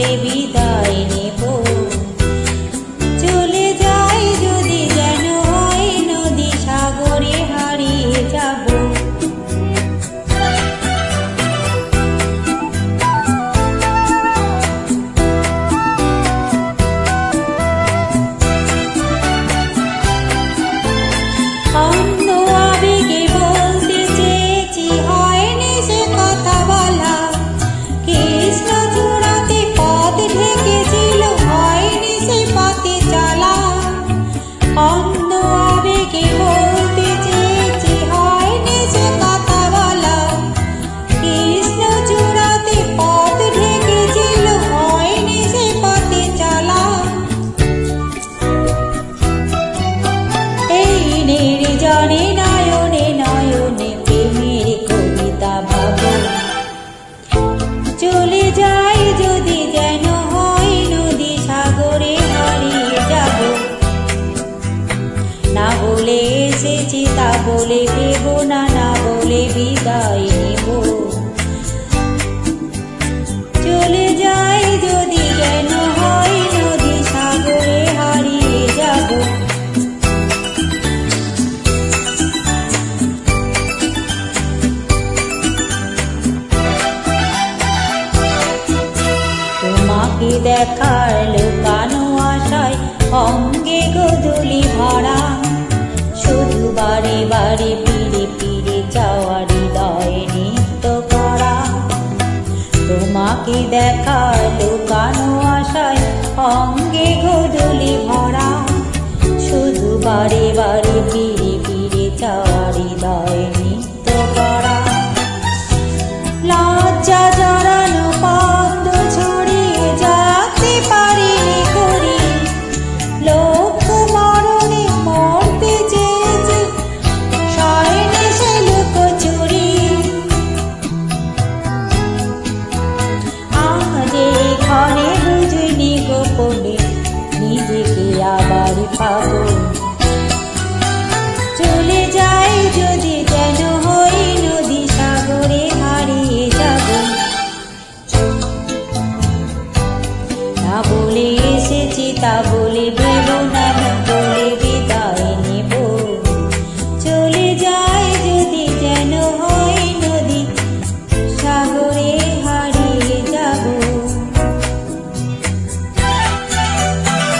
বলে বিদায় নেব। চলে যাই যদি যেন হয় নদী সাগরে হারিয়ে যাব। অন্য আবেগে বলতে চেয়েছি, হয়নি সে কথা বলা। কৃষ্ণ চূড়াতে পথ ঢেকেছিল, হয়নি সে পথে চলা। অন্য আবেগে বলতে চেয়েছি, হয়নি সে কথা বলা। কৃষ্ণ চূড়াতে পথ ঢেকেছিল, হয়নি সে পথে চলা। এই নির্জনে নয়নে নয়নে প্রেমের কবিতা ভাবো। চলে যাই যদি যেন হয় নদী সাগরে হারিয়ে যাব। না বলে এসেছি তা বলে দেব না, না বলে বিদায় নেব। চলে যাই যদি যেন হয় নদী সাগরে হারিয়ে যাব। তোমাকে দেখার লুকানো আশায় অঙ্গে গোধূলি ভরা। শুধু বারে বারে ফিরে ফিরে যাওয়া হৃদয় নিত্য করা। তোমাকে দেখার লুকানো আশায় অঙ্গে গোধূলি ভরা। শুধু বারে বারে ফিরে ফিরে যাওয়া হৃদয় নিত্য করা। লজ্জা জড়ানো পদ্ম ছড়িয়ে যাতে পারিনি করি। লোক মরণে মরতে চেয়েছে, সয়নি সে লুকোচুরি। আজ এখানে বুঝিনি গোপনে নিজেকে আবার পাবো। চলে যাই যদি যেন হই নদী সাগরে হারিয়ে যাব। না বলে এসেছি তা বলে